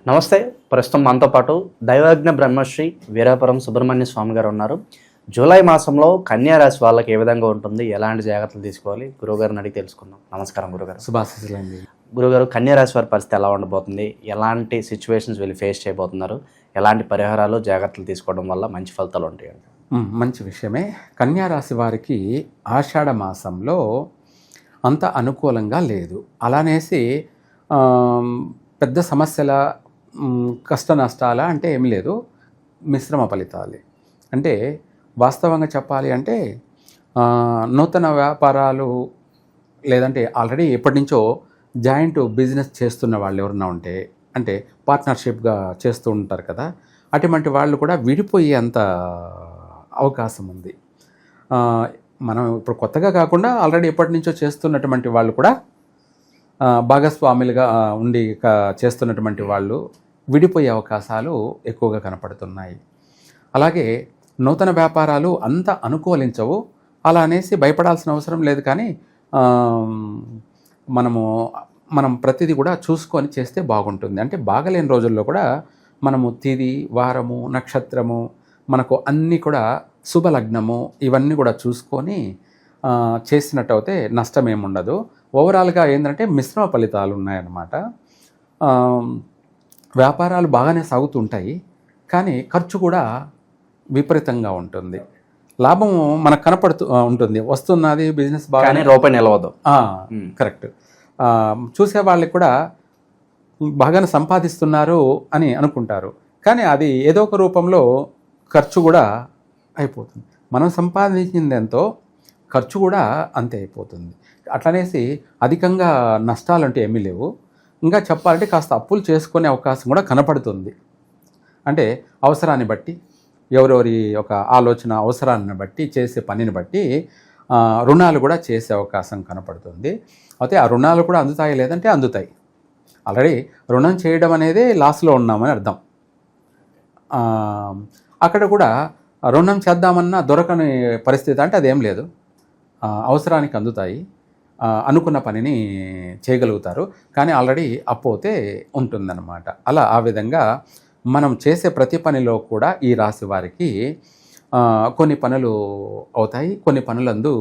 నమస్తే. ప్రస్తుతం మనతో పాటు దైవజ్ఞ బ్రహ్మశ్రీ వీరాపురం సుబ్రహ్మణ్య స్వామి గారు ఉన్నారు. జూలై మాసంలో కన్యా రాశి వాళ్ళకి ఏ విధంగా ఉంటుంది, ఎలాంటి జాగ్రత్తలు తీసుకోవాలి, గురువుగారిని అడిగి తెలుసుకుందాం. నమస్కారం గురుగారు. శుభాశీస్సులండి. గురుగారు, కన్యా రాశి వారి పరిస్థితి ఎలా ఉండబోతుంది, ఎలాంటి సిచ్యువేషన్స్ వీళ్ళు ఫేస్ చేయబోతున్నారు, ఎలాంటి పరిహారాలు జాగ్రత్తలు తీసుకోవడం వల్ల మంచి ఫలితాలు ఉంటాయండి? మంచి విషయమే. కన్యా రాశి వారికి ఆషాఢ మాసంలో అంత అనుకూలంగా లేదు. అలానేసి పెద్ద సమస్యల కష్ట నష్టాల అంటే ఏమి లేదు, మిశ్రమ ఫలితాలే. అంటే వాస్తవంగా చెప్పాలి అంటే నూతన వ్యాపారాలు లేదంటే ఆల్రెడీ ఎప్పటి నుంచో జాయింట్ బిజినెస్ చేస్తున్న వాళ్ళు ఎవరన్నా ఉంటే, అంటే పార్ట్నర్షిప్గా చేస్తూ ఉంటారు కదా, అటువంటి వాళ్ళు కూడా విడిపోయేంత అవకాశం ఉంది. మనం ఇప్పుడు కొత్తగా కాకుండా ఆల్రెడీ ఎప్పటి నుంచో చేస్తున్నటువంటి వాళ్ళు కూడా భాగస్వాములుగా ఉండి చేస్తున్నటువంటి వాళ్ళు విడిపోయే అవకాశాలు ఎక్కువగా కనపడుతున్నాయి. అలాగే నూతన వ్యాపారాలు అంత అనుకూలించవు. అలా అనేసి భయపడాల్సిన అవసరం లేదు. కానీ మనం ప్రతిదీ కూడా చూసుకొని చేస్తే బాగుంటుంది. అంటే బాగలేని రోజుల్లో కూడా మనము తిది, వారము, నక్షత్రము, మనకు అన్నీ కూడా శుభలగ్నము, ఇవన్నీ కూడా చూసుకొని చేసినట్టు అయితే నష్టం ఏముండదు. ఓవరాల్గా ఏంటంటే మిశ్రమ ఫలితాలు ఉన్నాయన్నమాట. వ్యాపారాలు బాగానే సాగుతుంటాయి, కానీ ఖర్చు కూడా విపరీతంగా ఉంటుంది. లాభం మనకు కనపడుతూ ఉంటుంది, వస్తున్నది బిజినెస్ బాగానే, రూపాయి నిలవదు. కరెక్ట్. చూసే వాళ్ళకి కూడా బాగానే సంపాదిస్తున్నారు అని అనుకుంటారు, కానీ అది ఏదో ఒక రూపంలో ఖర్చు కూడా అయిపోతుంది. మనం సంపాదించింది ఎంతో, ఖర్చు కూడా అంతే అయిపోతుంది. అట్లనేసి అధికంగా నష్టాలంటే ఏమీ లేవు. ఇంకా చెప్పాలంటే కాస్త అప్పులు చేసుకునే అవకాశం కూడా కనపడుతుంది. అంటే అవసరాన్ని బట్టి, ఎవరెవరి ఒక ఆలోచన అవసరాన్ని బట్టి, చేసే పనిని బట్టి రుణాలు కూడా చేసే అవకాశం కనపడుతుంది. అయితే ఆ రుణాలు కూడా అందుతాయి లేదంటే అందుతాయి. ఆల్రెడీ రుణం చేయడం అనేది లాస్లో ఉన్నామని అర్థం. అక్కడ కూడా రుణం చేద్దామన్నా దొరకని పరిస్థితి అంటే అదేం లేదు. అవసరానికి అందుతాయి, అనుకున్న పనిని చేయగలుగుతారు. కానీ ఆల్రెడీ అప్పు అయితే ఉంటుందన్నమాట. అలా ఆ విధంగా మనం చేసే ప్రతి పనిలో కూడా ఈ రాశి వారికి కొన్ని పనులు అవుతాయి, కొన్ని పనులందు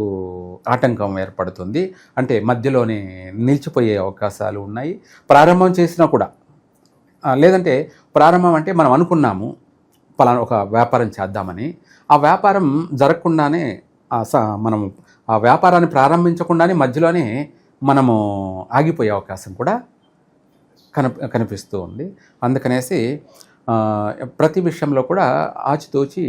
ఆటంకం ఏర్పడుతుంది. అంటే మధ్యలోనే నిలిచిపోయే అవకాశాలు ఉన్నాయి. ప్రారంభం చేసినా కూడా, లేదంటే ప్రారంభం అంటే మనం అనుకున్నాము పలానా ఒక వ్యాపారం చేద్దామని, ఆ వ్యాపారం జరగకుండానే మనము ఆ వ్యాపారాన్ని ప్రారంభించకుండానే మధ్యలోనే మనము ఆగిపోయే అవకాశం కూడా కనిపిస్తూ ఉంది. అందుకనేసి ప్రతి విషయంలో కూడా ఆచితూచి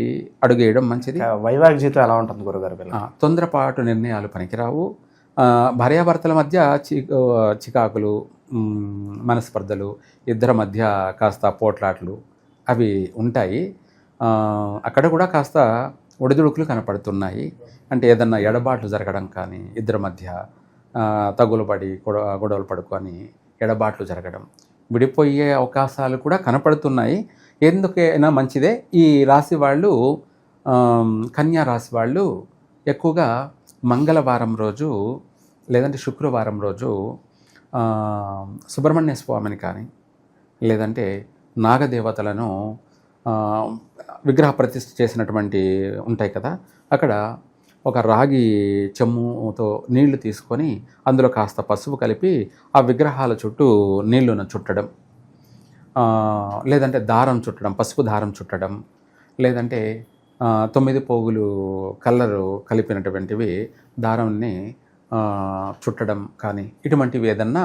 అడుగేయడం మంచిది. వైవాహిక జీవితం ఎలా ఉంటుంది గురుగారు? తొందరపాటు నిర్ణయాలు పనికిరావు. భార్యాభర్తల మధ్య చికాకులు, మనస్పర్ధలు, ఇద్దరి మధ్య కాస్త పోట్లాట్లు అవి ఉంటాయి. అక్కడ కూడా కాస్త ఒడిదుడుకులు కనపడుతున్నాయి. అంటే ఏదన్నా ఎడబాట్లు జరగడం కానీ, ఇద్దరి మధ్య తగులు పడి గొడవలు పడుకొని ఎడబాట్లు జరగడం, విడిపోయే అవకాశాలు కూడా కనపడుతున్నాయి. ఎందుకైనా మంచిదే. ఈ రాశి వాళ్ళు, కన్యా రాశి వాళ్ళు ఎక్కువగా మంగళవారం రోజు లేదంటే శుక్రవారం రోజు సుబ్రహ్మణ్య స్వామిని కానీ, లేదంటే నాగదేవతలను విగ్రహ ప్రతిష్ఠ చేసినటువంటి ఉంటాయి కదా, అక్కడ ఒక రాగి చెమ్ముతో నీళ్లు తీసుకొని అందులో కాస్త పసుపు కలిపి ఆ విగ్రహాల చుట్టూ నీళ్లను చుట్టడం, లేదంటే దారం చుట్టడం, పసుపు దారం చుట్టడం, లేదంటే 9 పోగులు కలరు కలిపినటువంటివి దారాన్ని చుట్టడం కానీ, ఇటువంటివి ఏదన్నా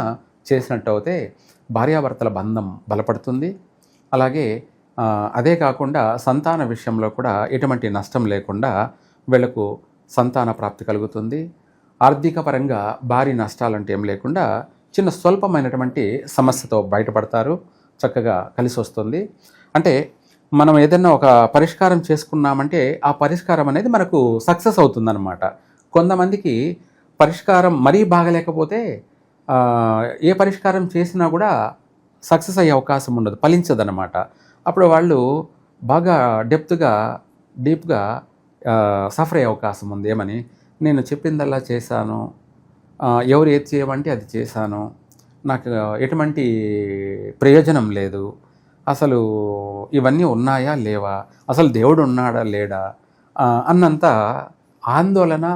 చేసినట్టు అయితే భార్యాభర్తల బంధం బలపడుతుంది. అలాగే అదే కాకుండా సంతాన విషయంలో కూడా ఎటువంటి నష్టం లేకుండా వీళ్లకు సంతాన ప్రాప్తి కలుగుతుంది. ఆర్థిక పరంగా భారీ నష్టాలంటే ఏం లేకుండా చిన్న స్వల్పమైనటువంటి సమస్యతో బయటపడతారు. చక్కగా కలిసి వస్తుంది. అంటే మనం ఏదైనా ఒక పరిష్కారం చేసుకున్నామంటే ఆ పరిష్కారం అనేది మనకు సక్సెస్ అవుతుందన్నమాట. కొంతమందికి పరిష్కారం మరీ బాగలేకపోతే ఏ పరిష్కారం చేసినా కూడా సక్సెస్ అయ్యే అవకాశం ఉండదు, ఫలించదన్నమాట. అప్పుడు వాళ్ళు బాగా డీప్గా సఫర్ అయ్యే అవకాశం ఉంది. ఏమని, నేను చెప్పిందల్లా చేశాను, ఎవరు ఏది చేయమంటే అది చేశాను, నాకు ఎటువంటి ప్రయోజనం లేదు, అసలు ఇవన్నీ ఉన్నాయా లేవా, అసలు దేవుడు ఉన్నాడా లేడా అన్నంత ఆందోళన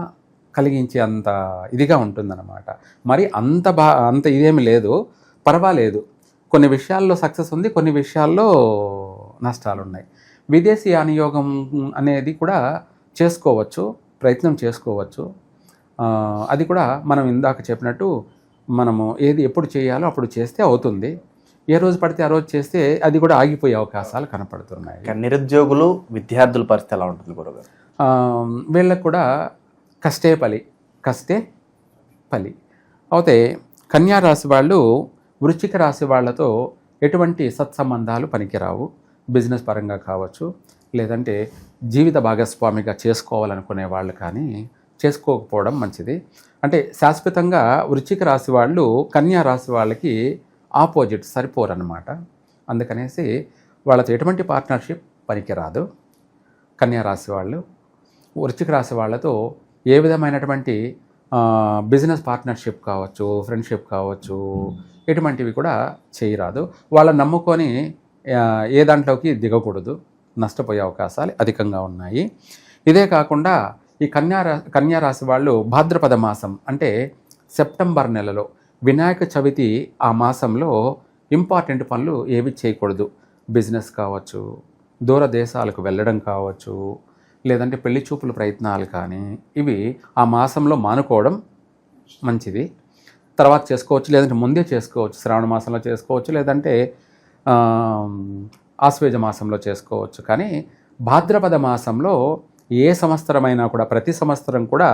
కలిగించే అంత ఇదిగా ఉంటుందన్నమాట. మరి అంత ఇదేమి లేదు, పర్వాలేదు. కొన్ని విషయాల్లో సక్సెస్ ఉంది, కొన్ని విషయాల్లో నష్టాలు ఉన్నాయి. విదేశీ అనుయోగం అనేది కూడా చేసుకోవచ్చు, ప్రయత్నం చేసుకోవచ్చు. అది కూడా మనం ఇందాక చెప్పినట్టు మనము ఏది ఎప్పుడు చేయాలో అప్పుడు చేస్తే అవుతుంది. ఏ రోజు పడితే ఆ రోజు చేస్తే అది కూడా ఆగిపోయే అవకాశాలు కనపడుతున్నాయి. నిరుద్యోగులు విద్యార్థుల పరిస్థితి ఎలా ఉంటుంది గురుగారు? వీళ్ళకు కూడా కష్టే ఫలి అయితే కన్యా రాశి వాళ్ళు వృశ్చిక రాశి వాళ్ళతో ఎటువంటి సత్సంబంధాలు పనికిరావు. బిజినెస్ పరంగా కావచ్చు, లేదంటే జీవిత భాగస్వామిగా చేసుకోవాలనుకునే వాళ్ళు కానీ చేసుకోకపోవడం మంచిది. అంటే శాశ్వతంగా వృశ్చిక రాశి వాళ్ళు కన్యా రాశి వాళ్ళకి ఆపోజిట్, సరిపోరన్నమాట. అందుకనేసి వాళ్ళతో ఎటువంటి పార్ట్నర్షిప్ పనికిరాదు. కన్యా రాశి వాళ్ళు వృశ్చిక రాశి వాళ్ళతో ఏ విధమైనటువంటి బిజినెస్ పార్ట్నర్షిప్ కావచ్చు, ఫ్రెండ్షిప్ కావచ్చు, ఎటువంటివి కూడా చేయరాదు. వాళ్ళని నమ్ముకొని ఏ దాంట్లోకి దిగకూడదు, నష్టపోయే అవకాశాలు అధికంగా ఉన్నాయి. ఇదే కాకుండా ఈ కన్యా రాశి వాళ్ళు భాద్రపద మాసం అంటే సెప్టెంబర్ నెలలో వినాయక చవితి ఆ మాసంలో ఇంపార్టెంట్ పనులు ఏవి చేయకూడదు. బిజినెస్ కావచ్చు, దూర దేశాలకు వెళ్ళడం కావచ్చు, లేదంటే పెళ్లి చూపుల ప్రయత్నాలు కానీ ఇవి ఆ మాసంలో మానుకోవడం మంచిది. తర్వాత చేసుకోవచ్చు, లేదంటే ముందే చేసుకోవచ్చు. శ్రావణ మాసంలో చేసుకోవచ్చు, లేదంటే ఆశ్వేజ మాసంలో చేసుకోవచ్చు. కానీ భాద్రపద మాసంలో ఏ సంవత్సరమైనా కూడా, ప్రతి సంవత్సరం కూడా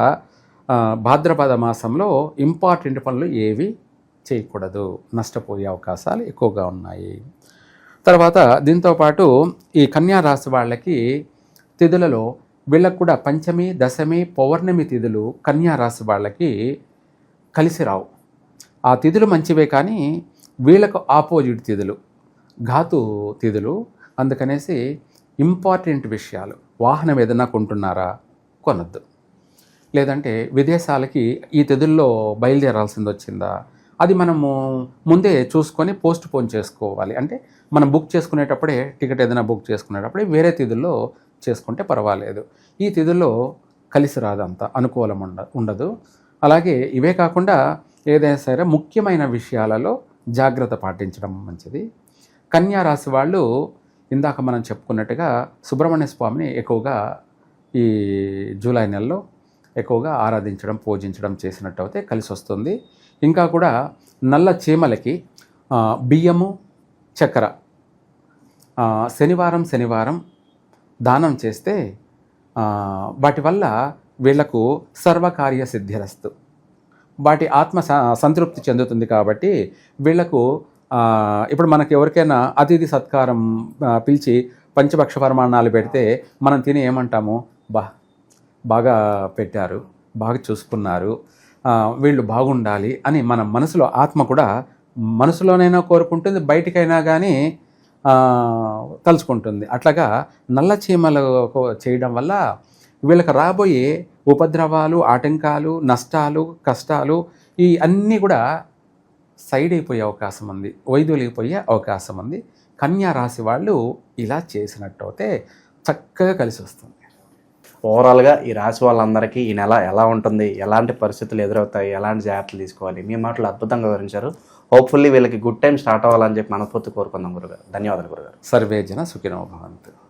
భాద్రపద మాసంలో ఇంపార్టెంట్ పనులు ఏవి చేయకూడదు, నష్టపోయే అవకాశాలు ఎక్కువగా ఉన్నాయి. తర్వాత దీంతోపాటు ఈ కన్యా రాశి వాళ్ళకి తిథులలో వీళ్ళకు కూడా పంచమి, దశమి, పౌర్ణమి తిథులు కన్యా రాశి వాళ్ళకి కలిసి రావు. ఆ తిథులు మంచివే, కానీ వీళ్ళకు ఆపోజిట్ తిథులు, ఘాతు తిథులు. అందుకనేసి ఇంపార్టెంట్ విషయాలు, వాహనం ఏదైనా కొంటున్నారా కొనద్దు, లేదంటే విదేశాలకి ఈ తిథుల్లో బయలుదేరాల్సింది వచ్చిందా అది మనము ముందే చూసుకొని పోస్ట్ పోన్ చేసుకోవాలి. అంటే మనం బుక్ చేసుకునేటప్పుడే, టికెట్ ఏదైనా బుక్ చేసుకునేటప్పుడే వేరే తిథుల్లో చేసుకుంటే పర్వాలేదు. ఈ తిథుల్లో కలిసి రాదంత అనుకూలం ఉండదు. అలాగే ఇవే కాకుండా ఏదైనా సరే ముఖ్యమైన విషయాలలో జాగ్రత్త పాటించడం మంచిది. కన్యా రాశి వాళ్ళు ఇందాక మనం చెప్పుకున్నట్టుగా సుబ్రహ్మణ్య స్వామిని ఎక్కువగా ఈ జూలై నెలలో ఎక్కువగా ఆరాధించడం, పూజించడం చేసినట్టు అయితే కలిసి వస్తుంది. ఇంకా కూడా నల్ల చీమలకి బియ్యము, చక్కెర శనివారం దానం చేస్తే వాటి వల్ల వీళ్లకు సర్వకార్య సిద్ధిరస్తు, వాటి ఆత్మ సంతృప్తి చెందుతుంది. కాబట్టి వీళ్లకు ఇప్పుడు మనకి ఎవరికైనా అతిథి సత్కారం పిలిచి పంచభక్ష పరిమాణాలు పెడితే మనం తిని ఏమంటాము, బాగా పెట్టారు, బాగా చూసుకున్నారు, వీళ్ళు బాగుండాలి అని మన మనసులో ఆత్మ కూడా మనసులోనైనా కోరుకుంటుంది, బయటికైనా కానీ తలుచుకుంటుంది. అట్లాగా నల్ల చీమలు చేయడం వల్ల వీళ్ళకి రాబోయే ఉపద్రవాలు, ఆటంకాలు, నష్టాలు, కష్టాలు ఈ అన్నీ కూడా సైడ్ అయిపోయే అవకాశం ఉంది, వైదొలిగిపోయే అవకాశం ఉంది. కన్యా రాశి వాళ్ళు ఇలా చేసినట్టు అయితే చక్కగా కలిసి వస్తుంది. ఓవరాల్గా ఈ రాశి వాళ్ళందరికీ ఈ నెల ఎలా ఉంటుంది, ఎలాంటి పరిస్థితులు ఎదురవుతాయి, ఎలాంటి జాగ్రత్తలు తీసుకోవాలి, మీ మాటలు అద్భుతంగా వివరించారు. హోప్ఫుల్లీ వీళ్ళకి గుడ్ టైం స్టార్ట్ అవ్వాలని చెప్పి మనస్ఫూర్తి కోరుకుందాం గురుగారు. ధన్యవాదాలు గురుగారు. సర్వే జన సుఖినో భవంతు.